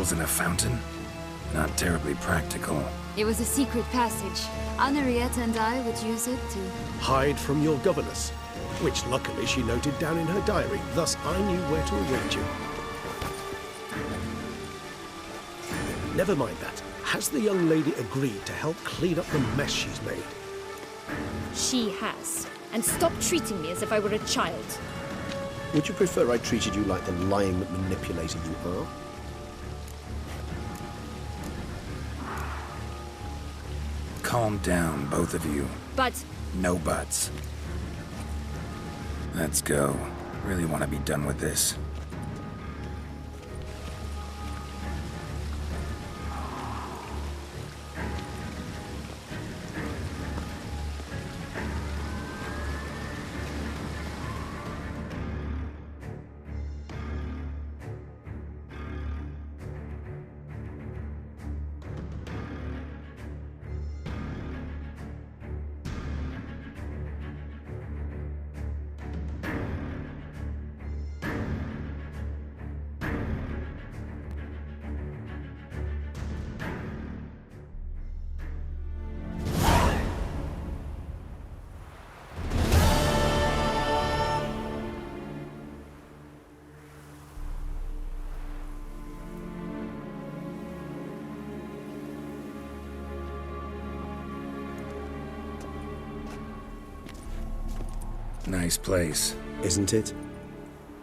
crystals in a fountain? Not terribly practical. It was a secret passage. Henriette and I would use it to... Hide from your governess, which luckily she noted down in her diary, thus I knew where to await you. Never mind that. Has the young lady agreed to help clean up the mess she's made? She has. And stop treating me as if I were a child. Would you prefer I treated you like the lying manipulator you are? Calm down, both of you. But... No buts. Let's go. Really want to be done with this. Nice place. Isn't it?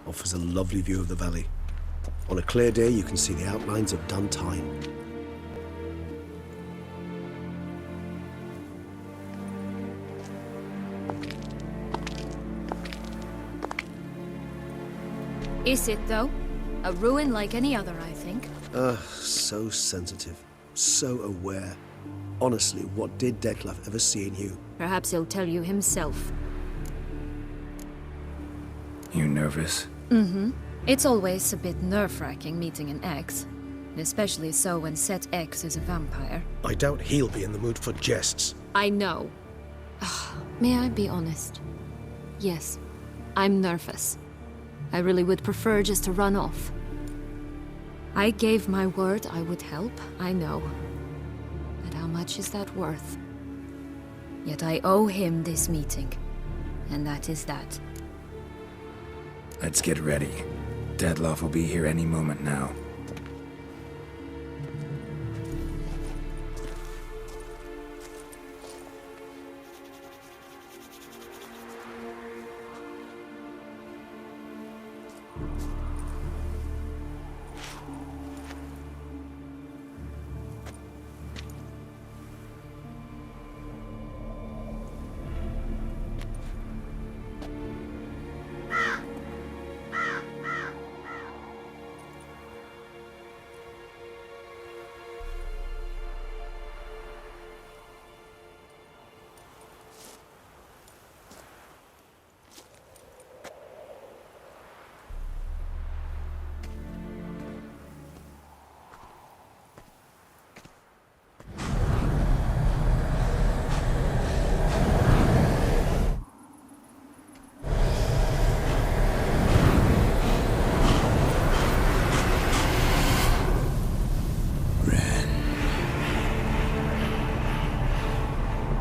Offers a lovely view of the valley. On a clear day, you can see the outlines of done time. Is it, though? A ruin like any other, I think. So sensitive. So aware. Honestly, what did Detlef ever see in you? Perhaps he'll tell you himself. You nervous? Mm-hmm. It's always a bit nerve-wracking meeting an ex. Especially so when said ex is a vampire. I doubt he'll be in the mood for jests. I know. May I be honest? Yes, I'm nervous. I really would prefer just to run off. I gave my word I would help, I know. But how much is that worth? Yet I owe him this meeting. And that is that. Let's get ready. Deadloff will be here any moment now.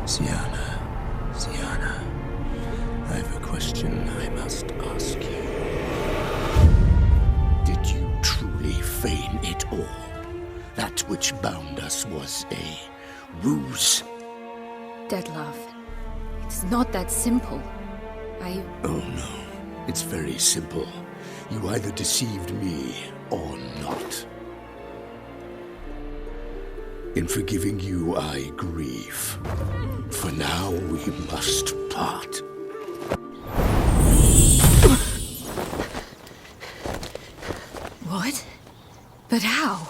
Sienna, I have a question I must ask you. Did you truly feign it all? That which bound us was a ruse? Detlef, it's not that simple. Oh no, it's very simple. You either deceived me or not. In forgiving you, I grieve. For now, we must part. What? But how?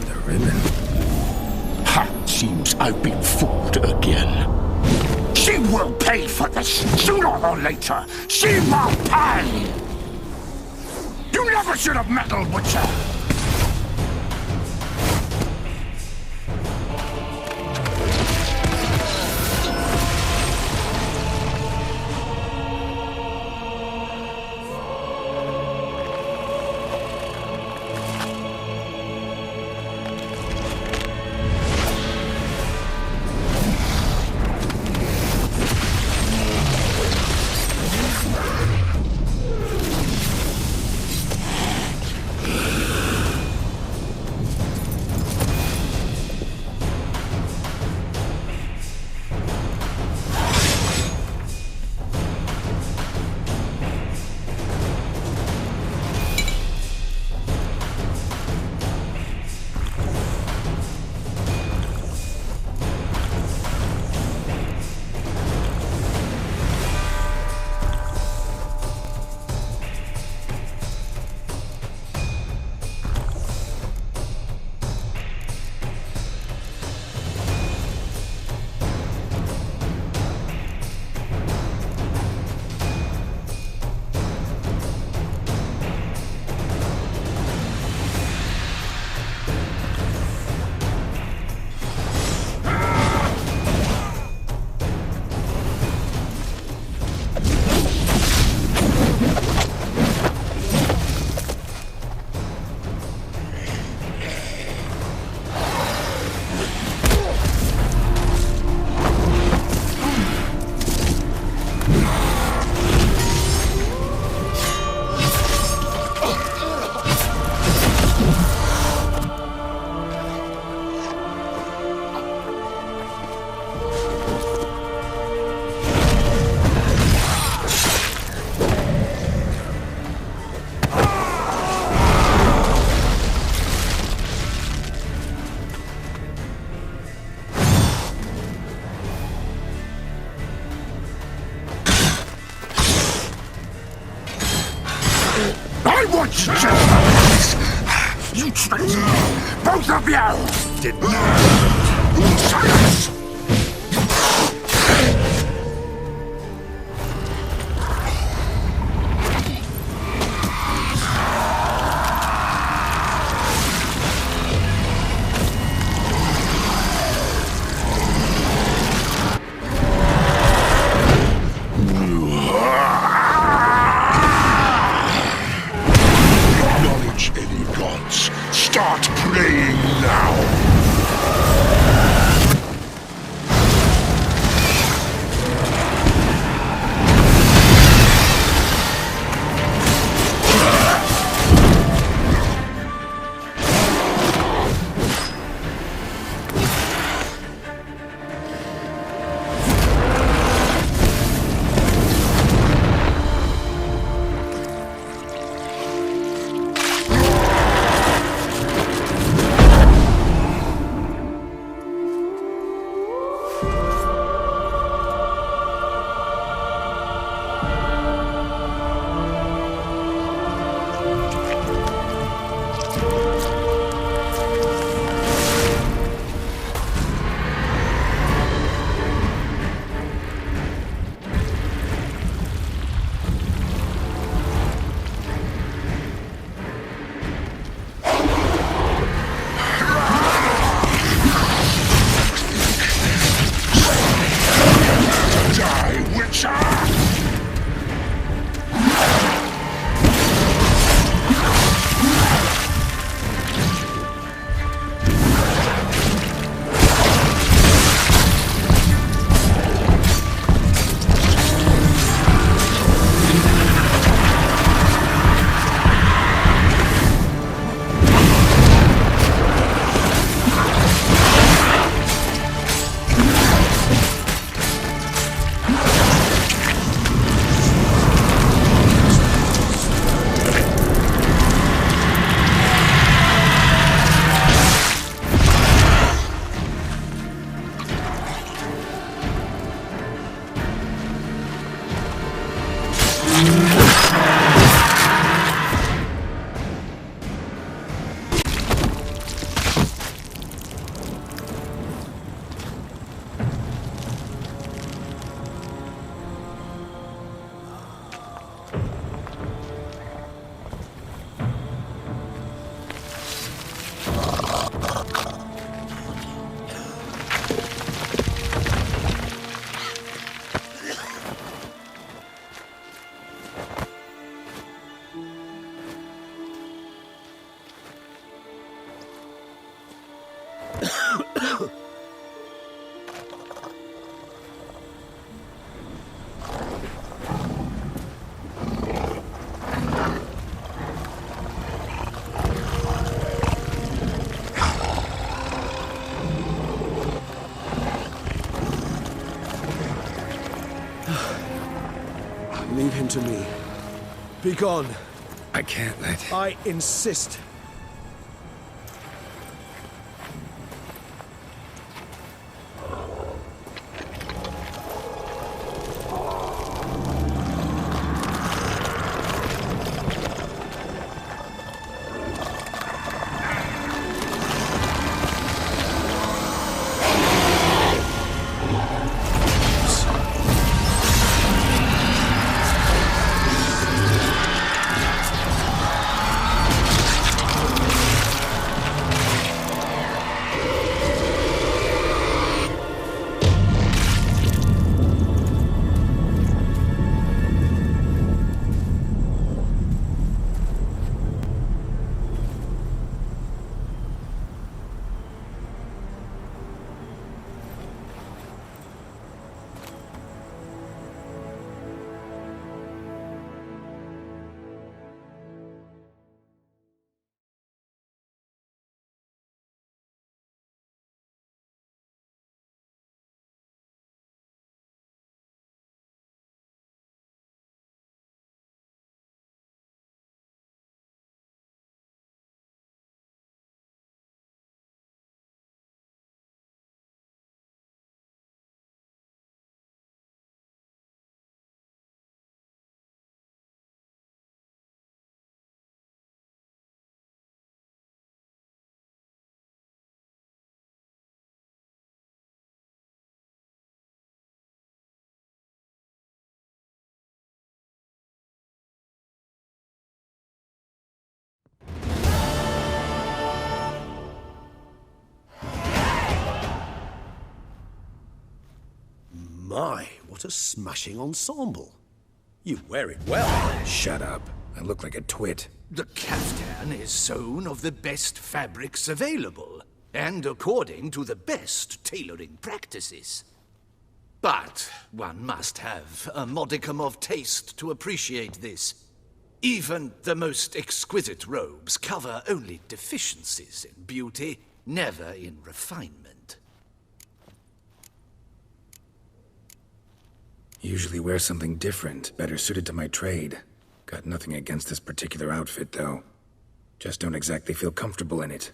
The ribbon. Ha! Seems I've been fooled again. She will pay for this, sooner or later. She will pay! You never should have meddled with her! I want justice! You traitor! Both of you! Did Silence! Acknowledge any gods. Start praying now! Leave him to me. Be gone. I can't let... I insist. My, what a smashing ensemble. You wear it well. Shut up. I look like a twit. The caftan is sewn of the best fabrics available, and according to the best tailoring practices. But one must have a modicum of taste to appreciate this. Even the most exquisite robes cover only deficiencies in beauty, never in refinement. Usually wear something different, better suited to my trade. Got nothing against this particular outfit, though. Just don't exactly feel comfortable in it.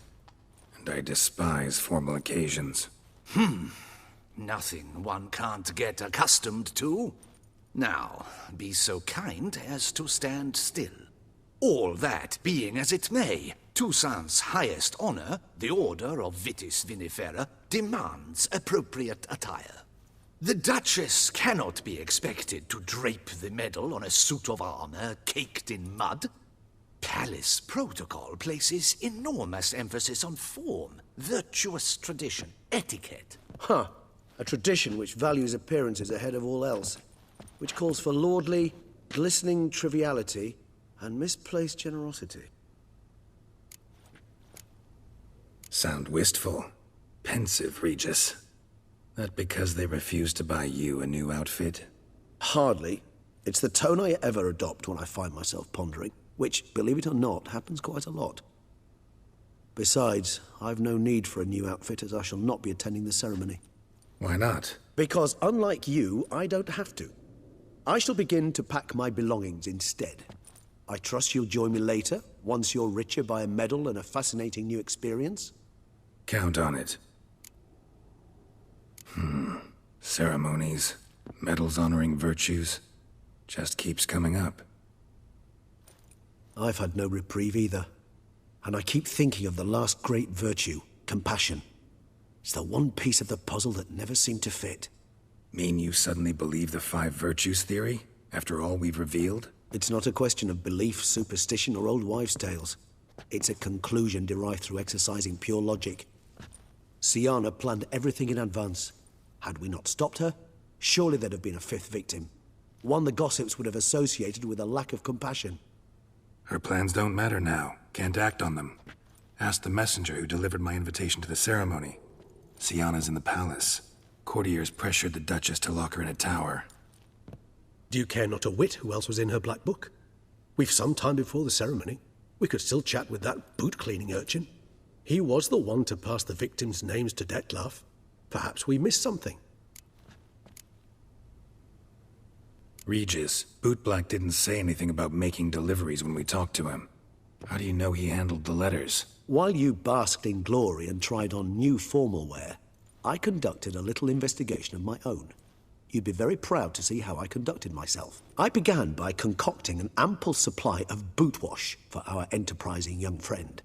And I despise formal occasions. Nothing one can't get accustomed to. Now, be so kind as to stand still. All that being as it may, Toussaint's highest honor, the Order of Vitis Vinifera, demands appropriate attire. The Duchess cannot be expected to drape the medal on a suit of armor caked in mud. Palace protocol places enormous emphasis on form, virtuous tradition, etiquette. Huh. A tradition which values appearances ahead of all else. Which calls for lordly, glistening triviality and misplaced generosity. Sound wistful. Pensive, Regis. That because they refuse to buy you a new outfit? Hardly. It's the tone I ever adopt when I find myself pondering, which, believe it or not, happens quite a lot. Besides, I've no need for a new outfit as I shall not be attending the ceremony. Why not? Because unlike you, I don't have to. I shall begin to pack my belongings instead. I trust you'll join me later, once you're richer by a medal and a fascinating new experience? Count on it. Ceremonies, medals honoring virtues, just keeps coming up. I've had no reprieve either. And I keep thinking of the last great virtue, compassion. It's the one piece of the puzzle that never seemed to fit. Mean you suddenly believe the 5 virtues theory, after all we've revealed? It's not a question of belief, superstition, or old wives' tales. It's a conclusion derived through exercising pure logic. Siana planned everything in advance. Had we not stopped her, surely there'd have been a 5th victim. One the gossips would have associated with a lack of compassion. Her plans don't matter now. Can't act on them. Ask the messenger who delivered my invitation to the ceremony. Siana's in the palace. Courtiers pressured the Duchess to lock her in a tower. Do you care not a whit who else was in her black book? We've some time before the ceremony. We could still chat with that boot-cleaning urchin. He was the one to pass the victims' names to Dettlaff. Perhaps we missed something. Regis, Bootblack didn't say anything about making deliveries when we talked to him. How do you know he handled the letters? While you basked in glory and tried on new formal wear, I conducted a little investigation of my own. You'd be very proud to see how I conducted myself. I began by concocting an ample supply of boot wash for our enterprising young friend.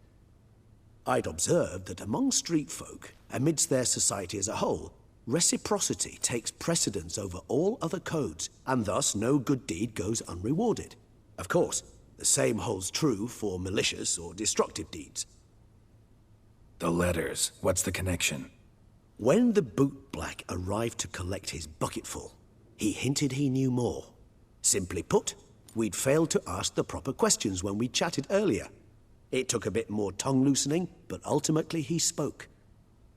I'd observed that among street folk, amidst their society as a whole, reciprocity takes precedence over all other codes, and thus no good deed goes unrewarded. Of course, the same holds true for malicious or destructive deeds. The letters. What's the connection? When the bootblack arrived to collect his bucketful, he hinted he knew more. Simply put, we'd failed to ask the proper questions when we chatted earlier. It took a bit more tongue-loosening, but ultimately he spoke.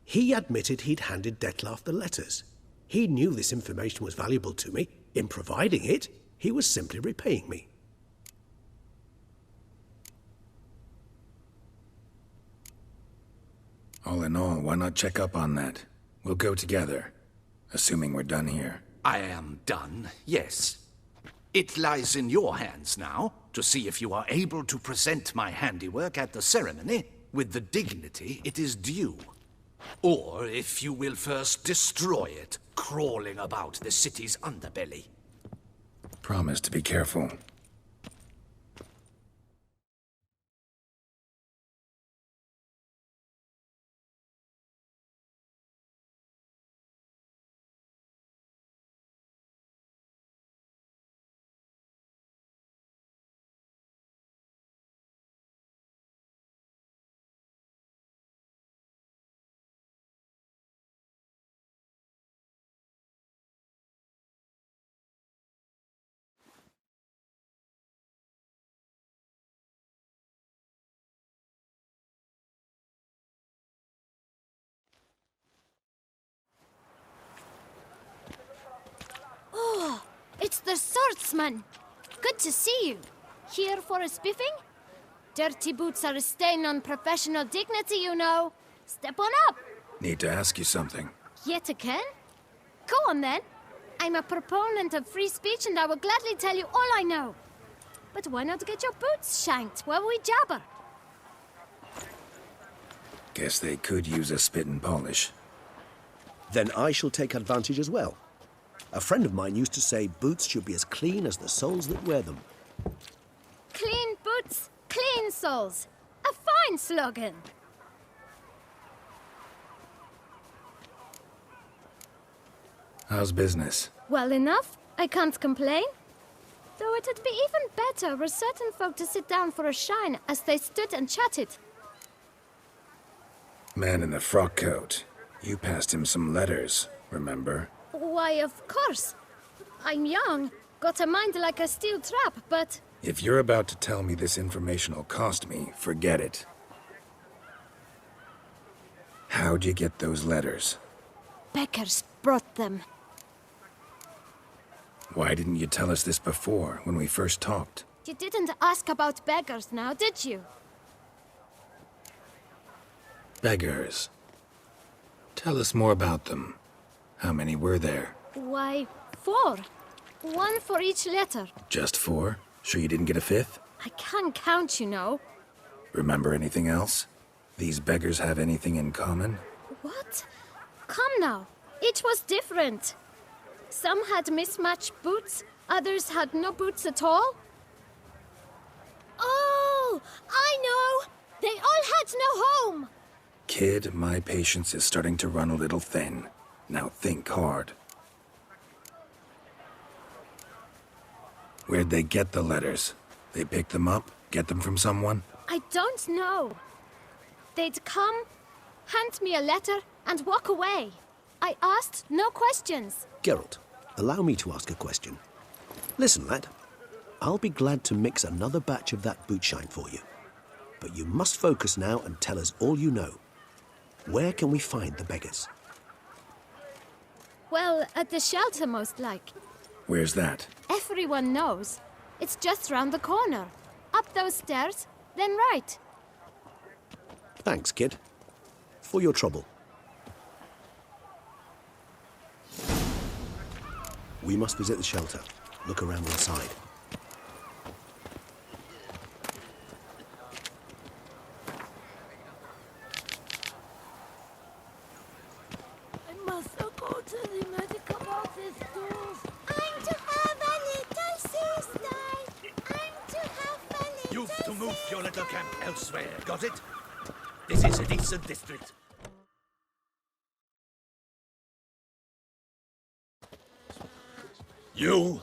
He admitted he'd handed Dettlaff the letters. He knew this information was valuable to me. In providing it, he was simply repaying me. All in all, why not check up on that? We'll go together, assuming we're done here. I am done, yes. It lies in your hands now to see if you are able to present my handiwork at the ceremony with the dignity it is due. Or if you will first destroy it, crawling about the city's underbelly. Promise to be careful. Bootsman! Good to see you. Here for a spiffing? Dirty boots are a stain on professional dignity, you know. Step on up. Need to ask you something. Yet again? Go on then. I'm a proponent of free speech and I will gladly tell you all I know. But why not get your boots shanked while we jabber? Guess they could use a spit and polish. Then I shall take advantage as well. A friend of mine used to say boots should be as clean as the soles that wear them. Clean boots, clean soles. A fine slogan. How's business? Well enough. I can't complain. Though it'd be even better were certain folk to sit down for a shine as they stood and chatted. Man in the frock coat. You passed him some letters, remember? Why, of course. I'm young, got a mind like a steel trap, but... If you're about to tell me this information'll cost me, forget it. How'd you get those letters? Beggars brought them. Why didn't you tell us this before, when we first talked? You didn't ask about beggars now, did you? Beggars. Tell us more about them. How many were there? Why, 4. 1 for each letter. Just 4? Sure you didn't get a 5th? I can't count, you know. Remember anything else? These beggars have anything in common? What? Come now. Each was different. Some had mismatched boots, others had no boots at all. Oh, I know! They all had no home! Kid, my patience is starting to run a little thin. Now think hard. Where'd they get the letters? They pick them up? Get them from someone? I don't know. They'd come, hand me a letter, and walk away. I asked no questions. Geralt, allow me to ask a question. Listen, lad. I'll be glad to mix another batch of that boot shine for you. But you must focus now and tell us all you know. Where can we find the beggars? Well, at the shelter, most like. Where's that? Everyone knows. It's just round the corner. Up those stairs, then right. Thanks, kid. For your trouble. We must visit the shelter. Look around inside. I must go to the medical office too. I'm to have a little sister. I'm to have a little You've to move your little camp elsewhere, got it? This is a decent district. You?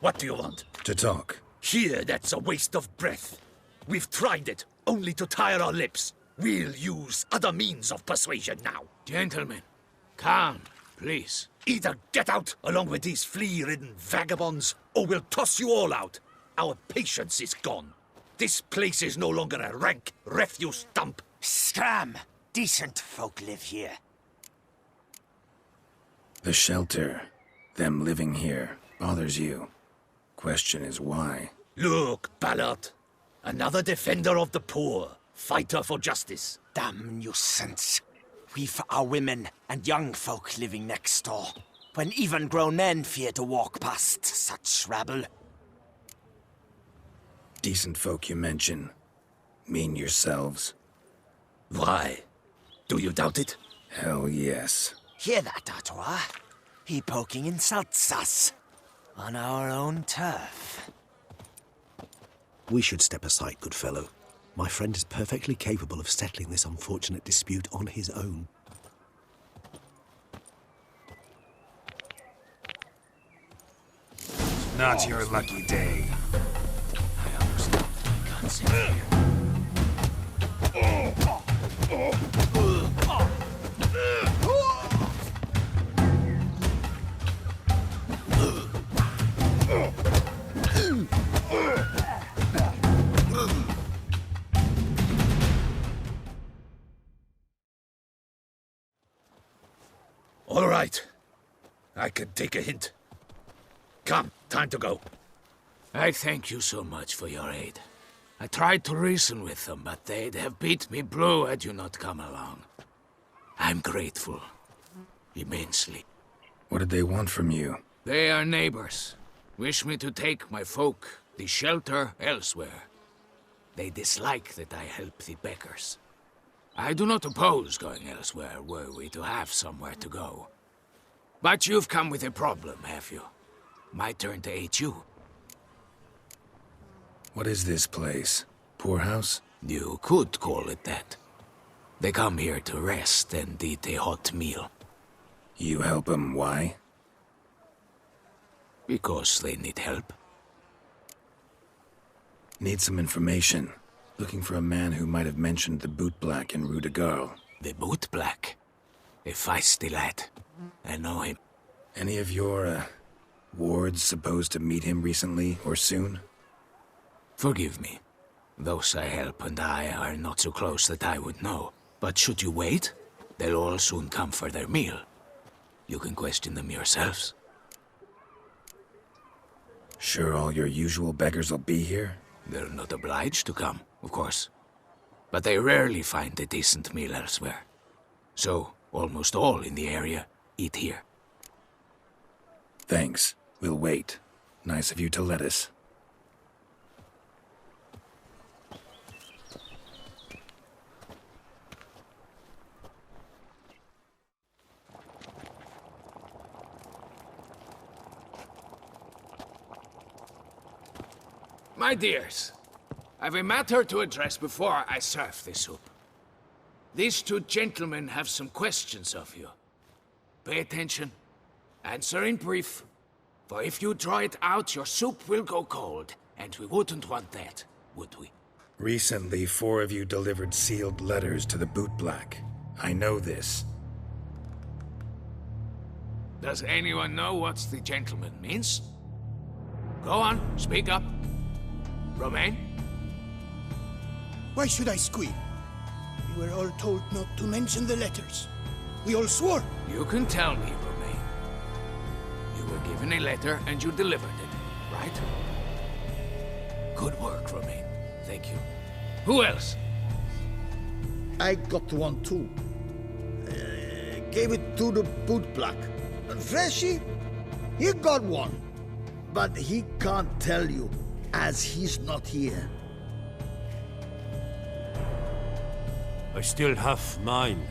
What do you want? To talk. Here, that's a waste of breath. We've tried it, only to tire our lips. We'll use other means of persuasion now. Gentlemen, calm, please. Either get out along with these flea-ridden vagabonds, or we'll toss you all out. Our patience is gone. This place is no longer a rank refuse dump. Scram! Decent folk live here. The shelter. Them living here. Bothers you. Question is why. Look, Ballard. Another defender of the poor. Fighter for justice. Damn nuisance. We've our women and young folk living next door, when even grown men fear to walk past such rabble. Decent folk you mention. Mean yourselves. Why? Do you doubt it? Hell yes. Hear that, Artois? He poking insults us. On our own turf. We should step aside, good fellow. My friend is perfectly capable of settling this unfortunate dispute on his own. Not your lucky day. I almost thought I can't sit here. All right. I can take a hint. Come, time to go. I thank you so much for your aid. I tried to reason with them, but they'd have beat me blue had you not come along. I'm grateful. Immensely. What did they want from you? They are neighbors. Wish me to take my folk, the shelter, elsewhere. They dislike that I help the beggars. I do not oppose going elsewhere, were we to have somewhere to go. But you've come with a problem, have you? My turn to aid you. What is this place? Poorhouse? You could call it that. They come here to rest and eat a hot meal. You help them, why? Because they need help. Need some information. Looking for a man who might have mentioned the boot black in Rue de Garl. The boot black? A feisty lad. I know him. Any of your, wards supposed to meet him recently or soon? Forgive me. Those I help and I are not so close that I would know. But should you wait, they'll all soon come for their meal. You can question them yourselves. Sure all your usual beggars will be here? They're not obliged to come, of course. But they rarely find a decent meal elsewhere. So, almost all in the area eat here. Thanks. We'll wait. Nice of you to let us. My dears, I've a matter to address before I serve the soup. These two gentlemen have some questions of you. Pay attention. Answer in brief. For if you draw it out, your soup will go cold. And we wouldn't want that, would we? Recently, 4 of you delivered sealed letters to the boot black. I know this. Does anyone know what the gentleman means? Go on, speak up. Romain? Why should I squeal? We were all told not to mention the letters. We all swore. You can tell me, Romain. You were given a letter and you delivered it, right? Good work, Romain. Thank you. Who else? I got one too. Gave it to the boot black. And Freshy, he got one. But he can't tell you, as he's not here. I still have mine.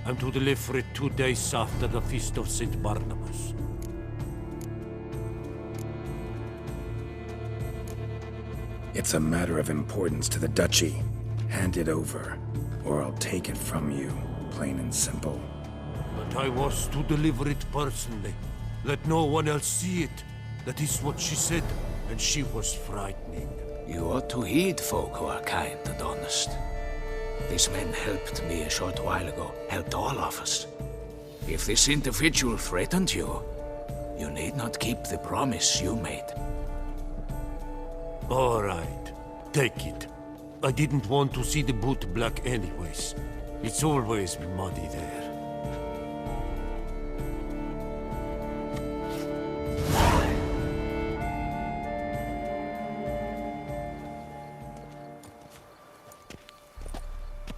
I'm to deliver it 2 days after the Feast of St. Barnabas. It's a matter of importance to the Duchy. Hand it over, or I'll take it from you, plain and simple. But I was to deliver it personally. Let no one else see it. That is what she said, and she was frightening. You ought to heed folk who are kind and honest. These men helped me a short while ago, helped all of us. If this individual threatened you, you need not keep the promise you made. All right, take it. I didn't want to see the boot black anyways. It's always muddy there.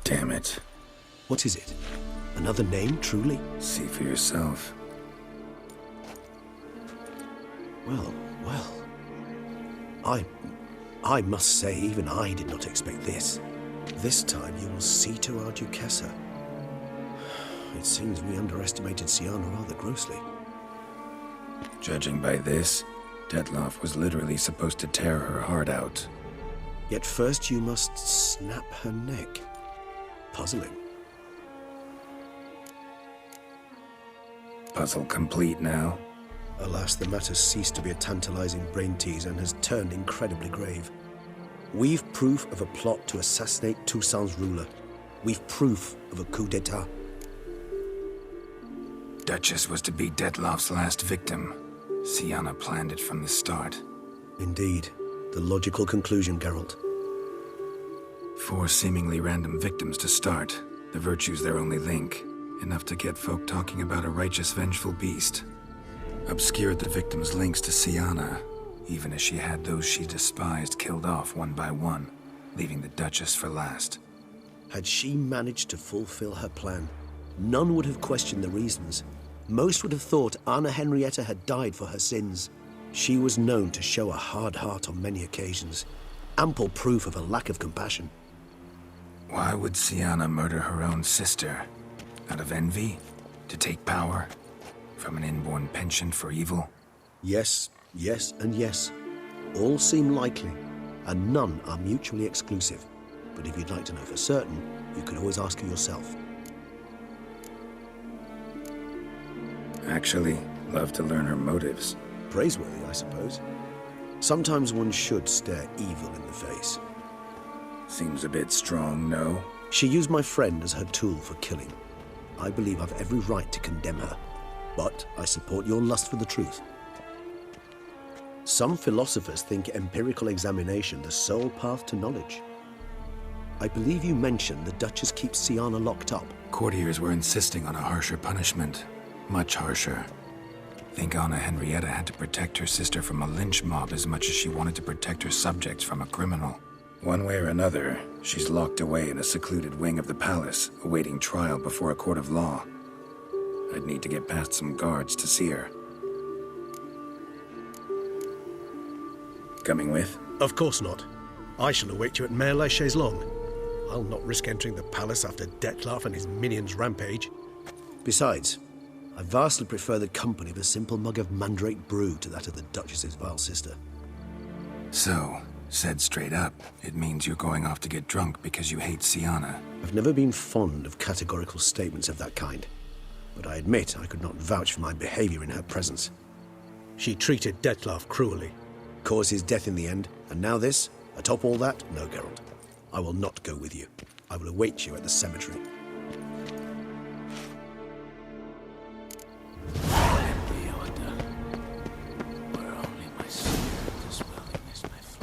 Damn it. What is it? Another name, truly? See for yourself. Well. I must say, even I did not expect this. This time you will see to our Duchessa. It seems we underestimated Siana rather grossly. Judging by this, Detloff was literally supposed to tear her heart out. Yet first you must snap her neck. Puzzling. Puzzle complete now? Alas, the matter ceased to be a tantalizing brain tease and has turned incredibly grave. We've proof of a plot to assassinate Toussaint's ruler. We've proof of a coup d'etat. Duchess was to be Detloff's last victim. Siana planned it from the start. Indeed. The logical conclusion, Geralt. 4 seemingly random victims to start. The virtue's their only link. Enough to get folk talking about a righteous, vengeful beast. Obscured the victim's links to Siana. even as she had those she despised killed off one by one, leaving the Duchess for last. Had she managed to fulfill her plan, none would have questioned the reasons. Most would have thought Anna Henrietta had died for her sins. She was known to show a hard heart on many occasions, ample proof of a lack of compassion. Why would Sienna murder her own sister? Out of envy? To take power? From an inborn penchant for evil? Yes, yes, and yes. All seem likely, and none are mutually exclusive. But if you'd like to know for certain, you could always ask her yourself. Actually, love to learn her motives. Praiseworthy, I suppose. Sometimes one should stare evil in the face. Seems a bit strong, no? She used my friend as her tool for killing. I believe I've every right to condemn her, but I support your lust for the truth. Some philosophers think empirical examination the sole path to knowledge. I believe you mentioned the Duchess keeps Sienna locked up. Courtiers were insisting on a harsher punishment. Much harsher. Think Anna Henrietta had to protect her sister from a lynch mob as much as she wanted to protect her subjects from a criminal. One way or another, she's locked away in a secluded wing of the palace, awaiting trial before a court of law. I'd need to get past some guards to see her. Coming with? Of course not. I shall await you at Mare la Chaise-Longue. I'll not risk entering the palace after Dettlaff and his minions rampage. Besides, I vastly prefer the company of a simple mug of mandrake brew to that of the Duchess's vile sister. So, said straight up, it means you're going off to get drunk because you hate Sienna. I've never been fond of categorical statements of that kind, but I admit I could not vouch for my behavior in her presence. She treated Dettlaff cruelly, caused his death in the end, and now this? Atop all that, no, Geralt. I will not go with you. I will await you at the cemetery.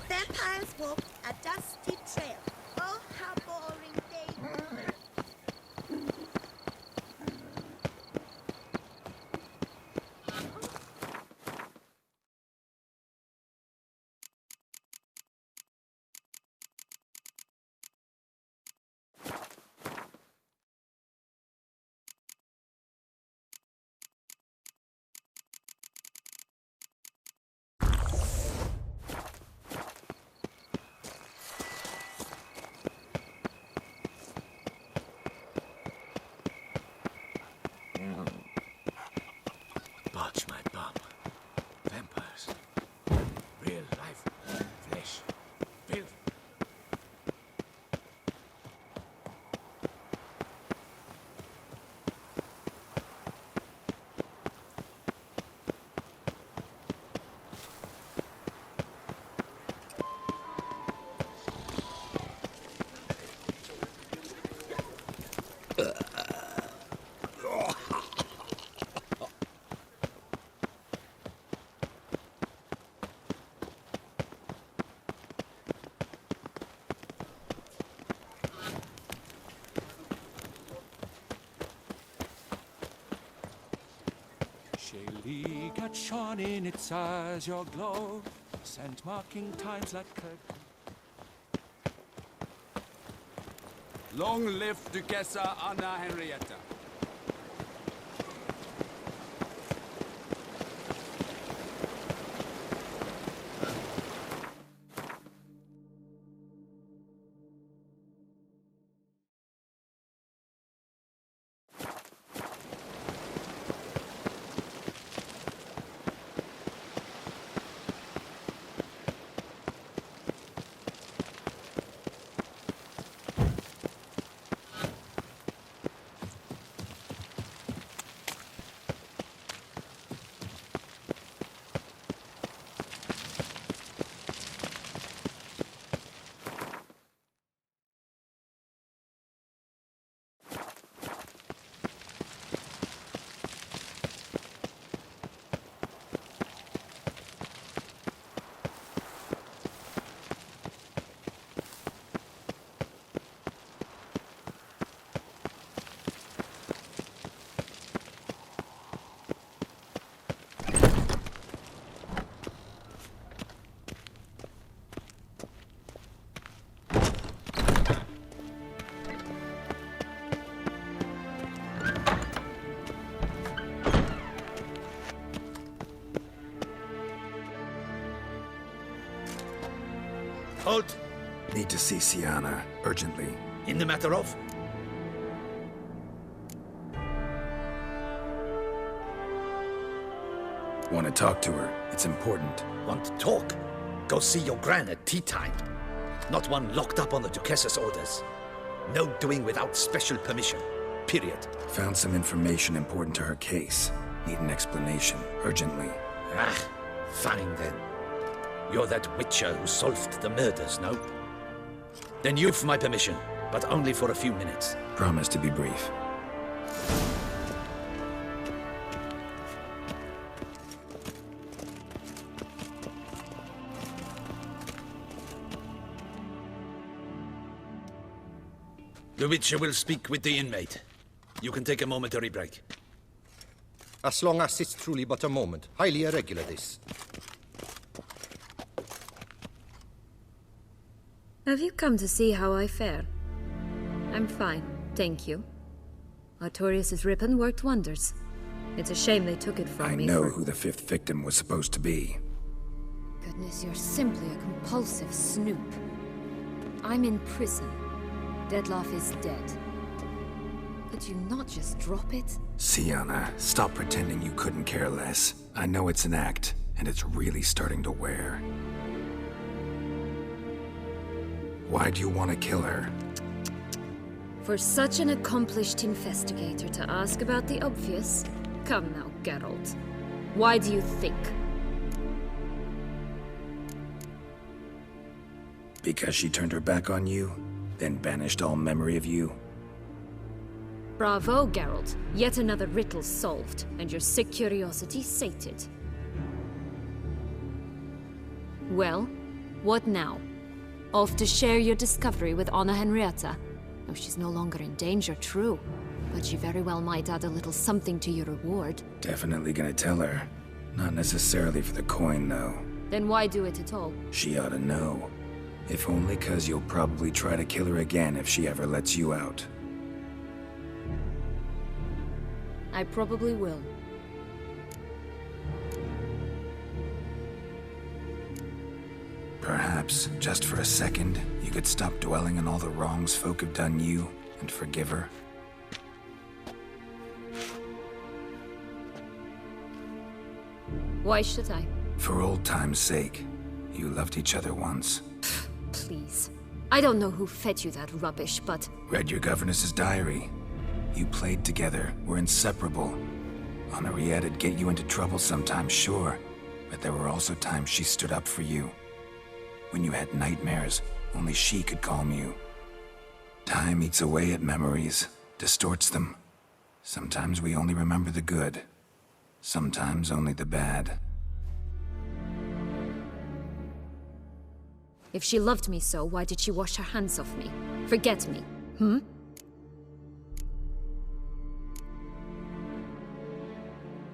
Vampires walk a dusty trail. Oh, how boring they were. Barge my bum. Vampires. Real life. Flesh. Filth. Got shone in its eyes, your glow, scent marking times like curtain. Long live Duchessa Anna Henrietta. Halt! Need to see Siana, urgently. In the matter of? Want to talk to her. It's important. Want to talk? Go see your gran at tea time. Not one locked up on the Duchess's orders. No doing without special permission. Period. Found some information important to her case. Need an explanation, urgently. Ah, fine then. You're that witcher who solved the murders, no? Then you've my permission, but only for a few minutes. Promise to be brief. The Witcher will speak with the inmate. You can take a momentary break. As long as it's truly but a moment. Highly irregular, this. Have you come to see how I fare? I'm fine, thank you. Artorius' ribbon worked wonders. It's a shame they took it from me. I know who the fifth victim was supposed to be. Goodness, you're simply a compulsive snoop. I'm in prison. Dettlaff is dead. Could you not just drop it? Siana, stop pretending you couldn't care less. I know it's an act, and it's really starting to wear. Why do you want to kill her? For such an accomplished investigator to ask about the obvious? Come now, Geralt. Why do you think? Because she turned her back on you, then banished all memory of you? Bravo, Geralt. Yet another riddle solved, and your sick curiosity sated. Well, what now? Off to share your discovery with Anna Henrietta? Oh, she's no longer in danger, true. But she very well might add a little something to your reward. Definitely gonna tell her. Not necessarily for the coin, though. Then why do it at all? She ought to know. If only 'cause you'll probably try to kill her again if she ever lets you out. I probably will. Perhaps, just for a second, you could stop dwelling on all the wrongs folk have done you and forgive her. Why should I? For old time's sake. You loved each other once. Please. I don't know who fed you that rubbish, but... Read your governess's diary. You played together, were inseparable. Henriette'd get you into trouble sometimes, sure. But there were also times she stood up for you. When you had nightmares, only she could calm you. Time eats away at memories, distorts them. Sometimes we only remember the good. Sometimes only the bad. If she loved me so, why did she wash her hands off me? Forget me, hmm?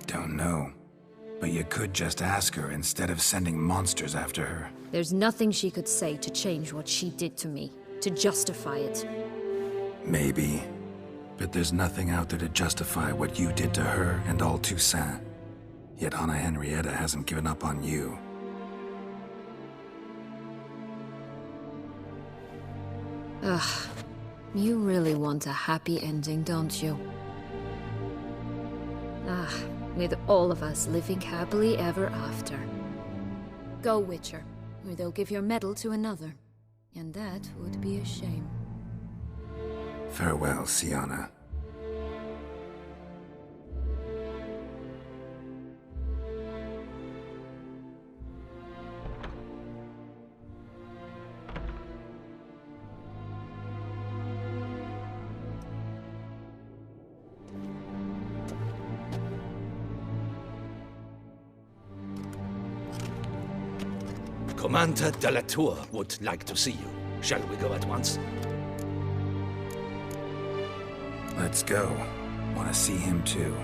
Don't know. But you could just ask her instead of sending monsters after her. There's nothing she could say to change what she did to me, to justify it. Maybe. But there's nothing out there to justify what you did to her and all Toussaint. Yet Anna Henrietta hasn't given up on you. Ugh. You really want a happy ending, don't you? Ah, with all of us living happily ever after. Go, Witcher, or they'll give your medal to another. And that would be a shame. Farewell, Siana. Commander de la Tour would like to see you. Shall we go at once? Let's go. Want to see him too.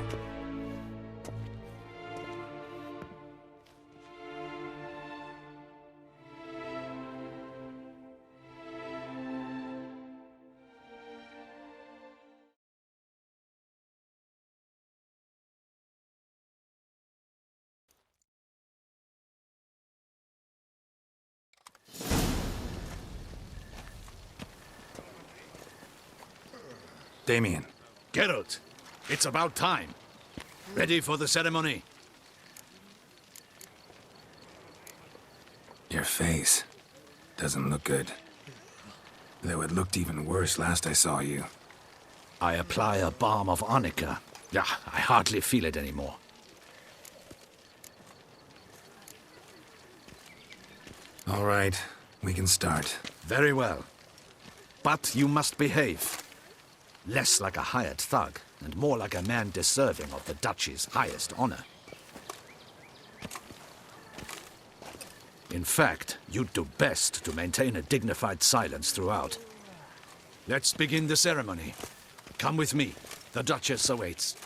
Damien. Geralt, it's about time. Ready for the ceremony? Your face doesn't look good. Though it looked even worse last I saw you. I apply a balm of arnica. Yeah, I hardly feel it anymore. All right, we can start. Very well. But you must behave. Less like a hired thug, and more like a man deserving of the Duchy's highest honor. In fact, you'd do best to maintain a dignified silence throughout. Let's begin the ceremony. Come with me. The Duchess awaits.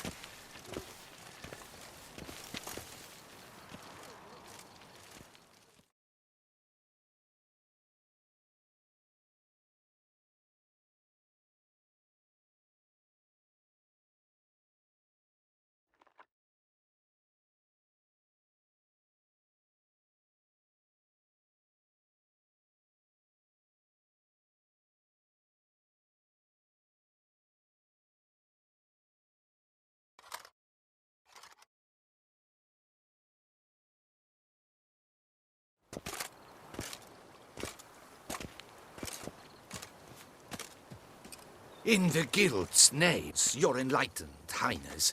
In the guild's names, your enlightened highness.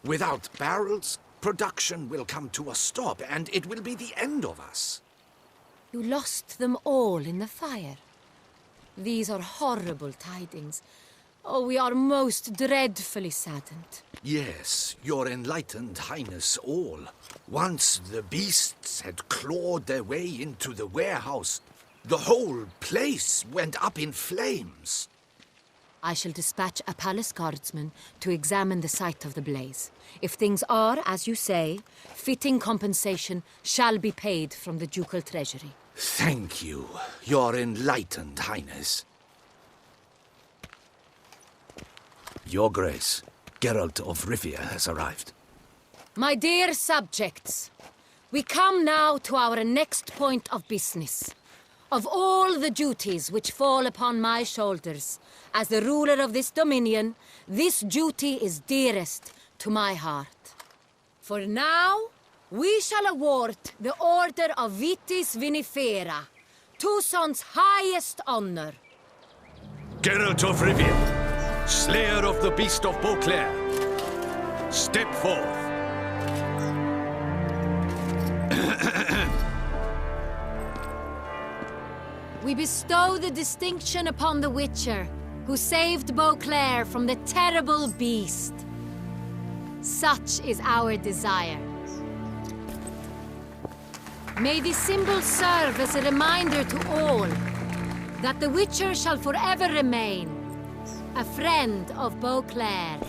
Without barrels, production will come to a stop, and it will be the end of us. You lost them all in the fire. These are horrible tidings. Oh, we are most dreadfully saddened. Yes, your enlightened highness all. Once the beasts had clawed their way into the warehouse, the whole place went up in flames. I shall dispatch a palace guardsman to examine the site of the blaze. If things are, as you say, fitting compensation shall be paid from the ducal treasury. Thank you, your enlightened highness. Your Grace, Geralt of Rivia has arrived. My dear subjects, we come now to our next point of business. Of all the duties which fall upon my shoulders, as the ruler of this dominion, this duty is dearest to my heart. For now, we shall award the Order of Vitis Vinifera, Tucson's highest honor. Geralt of Rivia, slayer of the beast of Beauclair, step forth. We bestow the distinction upon the Witcher, who saved Beauclair from the terrible beast. Such is our desire. May this symbol serve as a reminder to all that the Witcher shall forever remain a friend of Beauclair.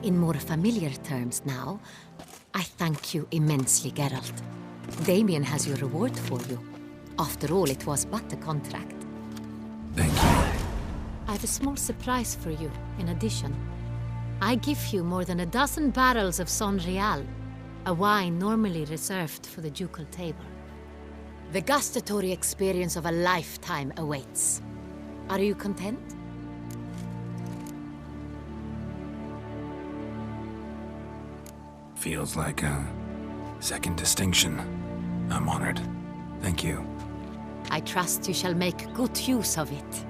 In more familiar terms now, I thank you immensely, Geralt. Damien has your reward for you. After all, it was but a contract. Thank you. I have a small surprise for you, in addition. I give you more than a dozen barrels of Son Real, a wine normally reserved for the ducal table. The gustatory experience of a lifetime awaits. Are you content? Feels like a second distinction. I'm honored. Thank you. I trust you shall make good use of it.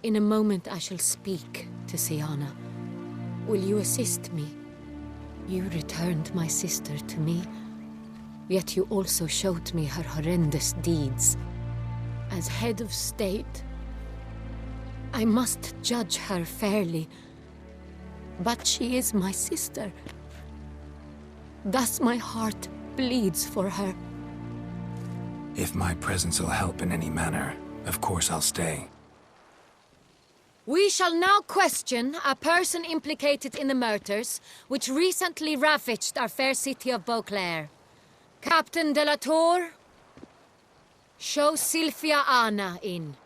In a moment I shall speak to Siana. Will you assist me? You returned my sister to me, yet you also showed me her horrendous deeds. As head of state, I must judge her fairly. But she is my sister. Thus my heart bleeds for her. If my presence will help in any manner, of course I'll stay. We shall now question a person implicated in the murders which recently ravaged our fair city of Beauclair. Captain de la Tour, show Sylvia Anna in.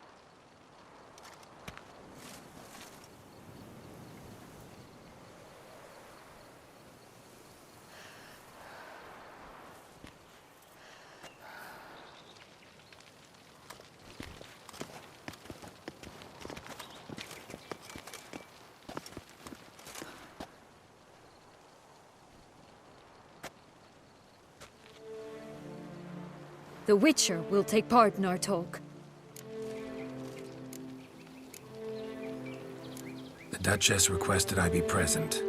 The Witcher will take part in our talk. The Duchess requested I be present.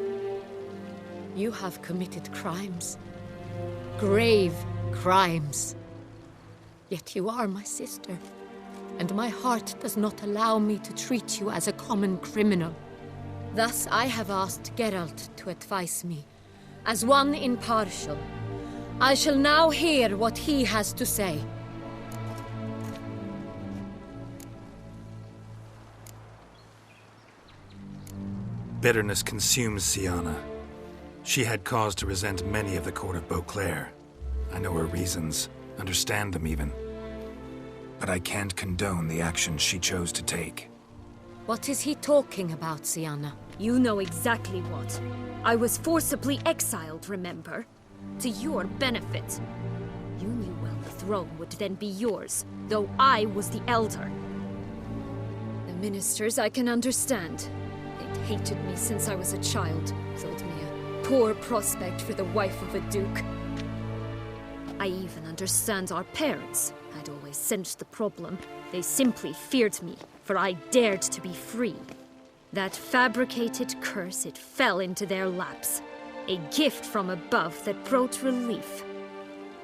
You have committed crimes. Grave crimes. Yet you are my sister, and my heart does not allow me to treat you as a common criminal. Thus I have asked Geralt to advise me, as one impartial. I shall now hear what he has to say. Bitterness consumes Siana. She had cause to resent many of the court of Beauclair. I know her reasons, understand them even. But I can't condone the actions she chose to take. What is he talking about, Siana? You know exactly what. I was forcibly exiled, remember? To your benefit. You knew well the throne would then be yours, though I was the elder. The ministers I can understand. They'd hated me since I was a child, thought me a poor prospect for the wife of a duke. I even understand our parents. I'd always sensed the problem. They simply feared me, for I dared to be free. That fabricated curse, it fell into their laps. A gift from above that brought relief.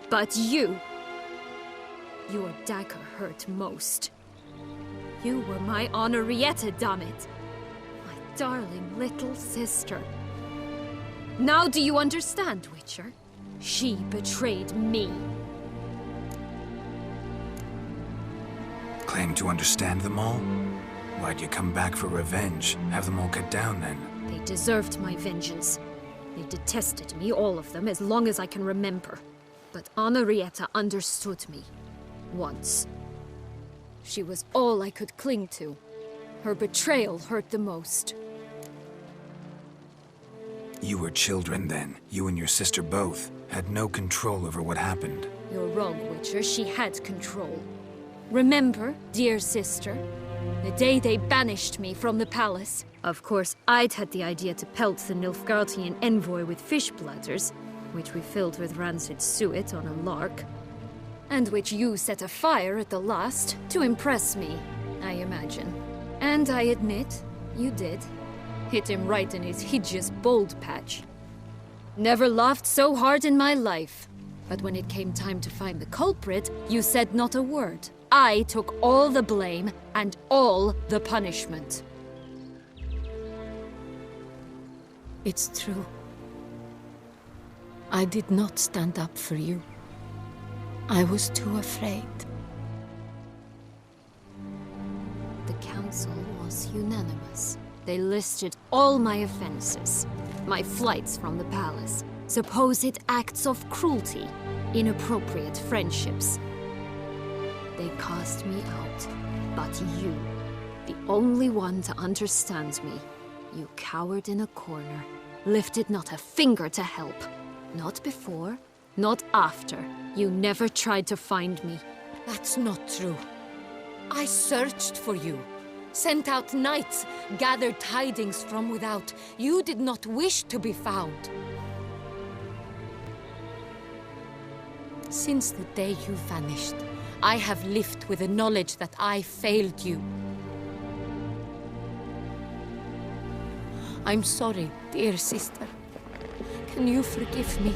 But you... your dagger hurt most. You were my Henrietta, damn it. My darling little sister. Now do you understand, Witcher? She betrayed me. Claim to understand them all? Why'd you come back for revenge? Have them all cut down, then? They deserved my vengeance. They detested me, all of them, as long as I can remember. But Henrietta understood me. Once. She was all I could cling to. Her betrayal hurt the most. You were children then. You and your sister both had no control over what happened. You're wrong, Witcher. She had control. Remember, dear sister, the day they banished me from the palace? Of course, I'd had the idea to pelt the Nilfgaardian envoy with fish bladders, which we filled with rancid suet on a lark, and which you set afire at the last to impress me, I imagine. And I admit, you did. Hit him right in his hideous bald patch. Never laughed so hard in my life. But when it came time to find the culprit, you said not a word. I took all the blame and all the punishment. It's true. I did not stand up for you. I was too afraid. The council was unanimous. They listed all my offenses. My flights from the palace, supposed acts of cruelty, inappropriate friendships. They cast me out, but you, the only one to understand me, you cowered in a corner, lifted not a finger to help. Not before, not after. You never tried to find me. That's not true. I searched for you. Sent out knights, gathered tidings from without. You did not wish to be found. Since the day you vanished, I have lived with the knowledge that I failed you. I'm sorry, dear sister. Can you forgive me?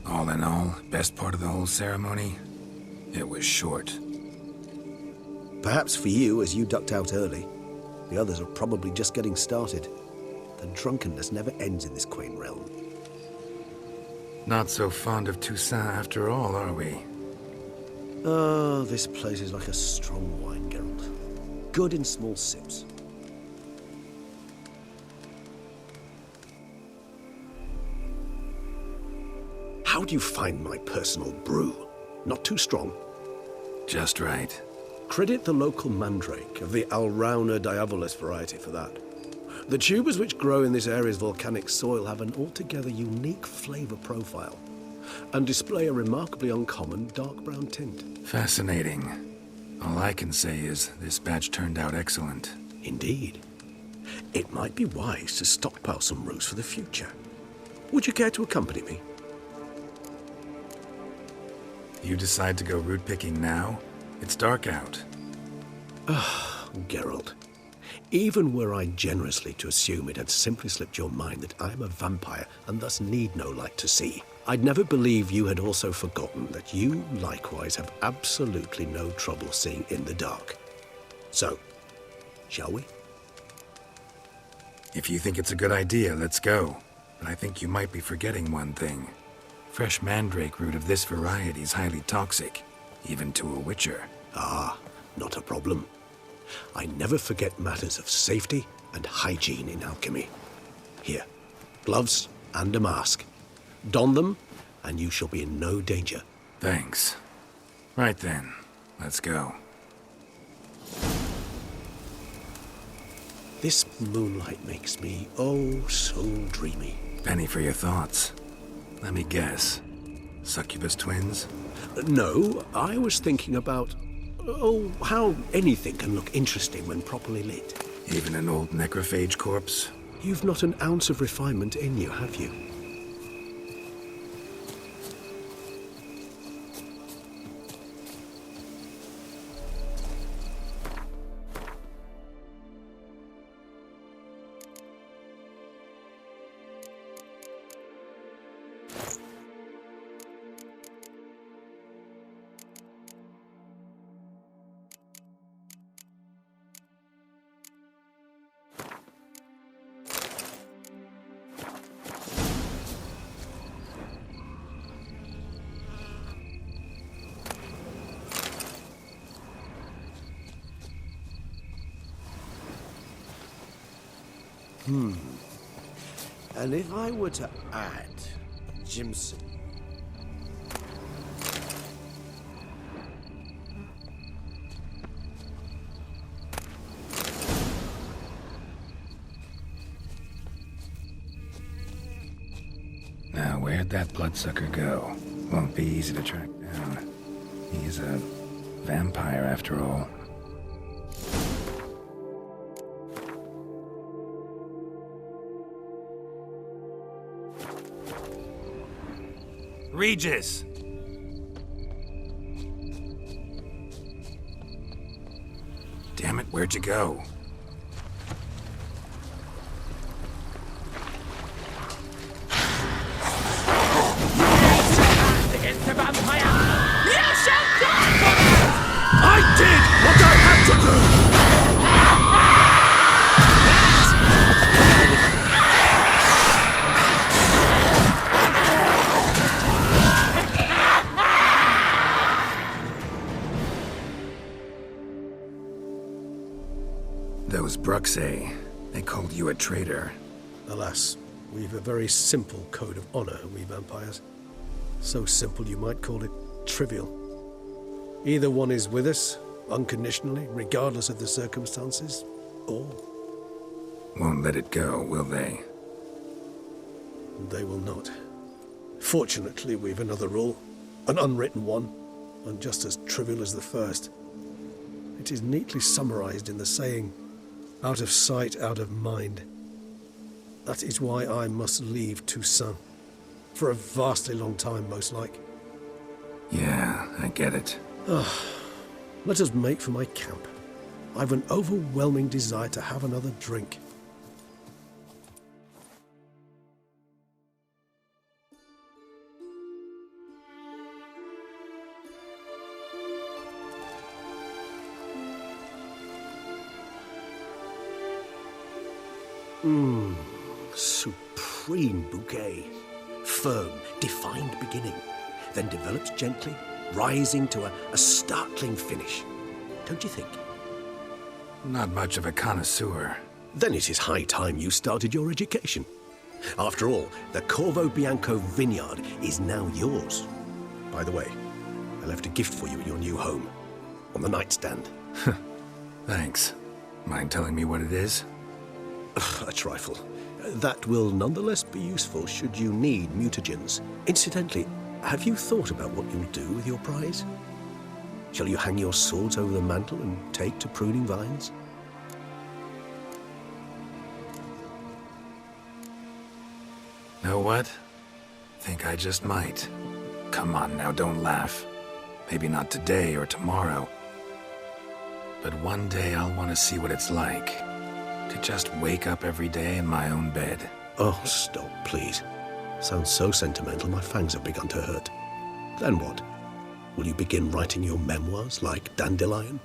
All in all, best part of the whole ceremony? It was short. Perhaps for you, as you ducked out early. The others are probably just getting started. The drunkenness never ends in this quaint realm. Not so fond of Toussaint after all, are we? Oh, this place is like a strong wine, Geralt. Good in small sips. How do you find my personal brew? Not too strong? Just right. Credit the local mandrake of the Alrauna diavolis variety for that. The tubers which grow in this area's volcanic soil have an altogether unique flavor profile and display a remarkably uncommon dark brown tint. Fascinating. All I can say is this batch turned out excellent. Indeed. It might be wise to stockpile some roots for the future. Would you care to accompany me? You decide to go root picking now? It's dark out. Ah, Geralt. Even were I generously to assume it had simply slipped your mind that I am a vampire and thus need no light to see, I'd never believe you had also forgotten that you likewise have absolutely no trouble seeing in the dark. So, shall we? If you think it's a good idea, let's go. But I think you might be forgetting one thing. Fresh mandrake root of this variety is highly toxic, even to a witcher. Ah, not a problem. I never forget matters of safety and hygiene in alchemy. Here, gloves and a mask. Don them, and you shall be in no danger. Thanks. Right then, let's go. This moonlight makes me, oh, so dreamy. Penny for your thoughts. Let me guess. Succubus twins? No, I was thinking about, oh, how anything can look interesting when properly lit. Even an old necrophage corpse? You've not an ounce of refinement in you, have you? And if I were to add Jimson... Now, where'd that bloodsucker go? Won't be easy to track down. He's a vampire after all. Regis! Damn it, where'd you go? Against the vampire! You shall die for it! I did what I had to do! Those Bruxay, they called you a traitor. Alas, we've a very simple code of honor, we vampires. So simple you might call it trivial. Either one is with us, unconditionally, regardless of the circumstances, or... Won't let it go, will they? They will not. Fortunately, we've another rule, an unwritten one, and just as trivial as the first. It is neatly summarized in the saying, out of sight, out of mind. That is why I must leave Toussaint. For a vastly long time, most like. Yeah, I get it. Let us make for my camp. I've an overwhelming desire to have another drink. Supreme bouquet. Firm, defined beginning, then develops gently, rising to a startling finish. Don't you think? Not much of a connoisseur. Then it is high time you started your education. After all, the Corvo Bianco vineyard is now yours. By the way, I left a gift for you in your new home. On the nightstand. Thanks. Mind telling me what it is? A trifle. That will nonetheless be useful should you need mutagens. Incidentally, have you thought about what you'll do with your prize? Shall you hang your swords over the mantle and take to pruning vines? Know what? Think I just might. Come on now, don't laugh. Maybe not today or tomorrow. But one day I'll want to see what it's like. To just wake up every day in my own bed. Oh, stop, please. Sounds so sentimental, my fangs have begun to hurt. Then what? Will you begin writing your memoirs like Dandelion?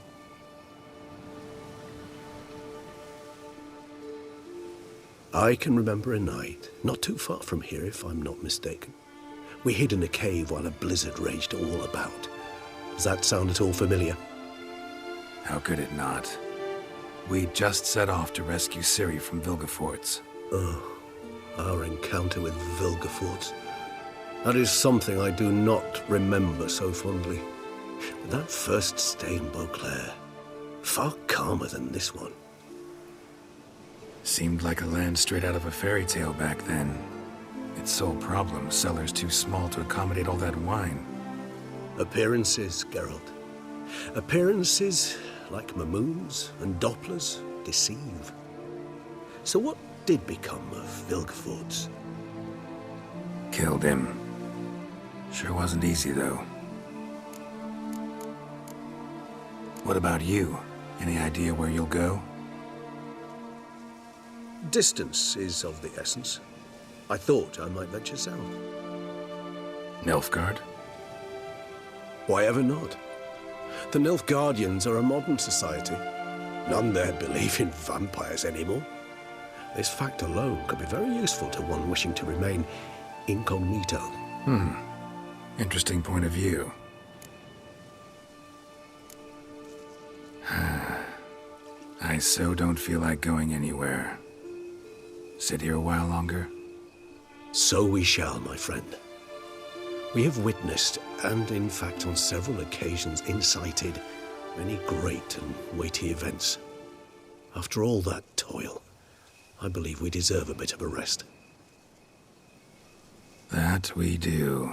I can remember a night, not too far from here if I'm not mistaken. We hid in a cave while a blizzard raged all about. Does that sound at all familiar? How could it not? We just set off to rescue Ciri from Vilgefortz. Oh, our encounter with Vilgefortz. That is something I do not remember so fondly. But that first stay in Beauclair, far calmer than this one. Seemed like a land straight out of a fairy tale back then. Its sole problem, cellars too small to accommodate all that wine. Appearances, Geralt. Appearances, like Mamoons and Dopplers, deceive. So what did become of Vilgefortz? Killed him. Sure wasn't easy, though. What about you? Any idea where you'll go? Distance is of the essence. I thought I might venture south. Nilfgaard? Why ever not? The Nilfgaardians are a modern society. None there believe in vampires anymore. This fact alone could be very useful to one wishing to remain incognito. Interesting point of view. I so don't feel like going anywhere. Sit here a while longer? So we shall, my friend. We have witnessed, and in fact on several occasions incited, many great and weighty events. After all that toil, I believe we deserve a bit of a rest. That we do.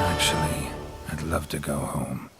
Actually, I'd love to go home.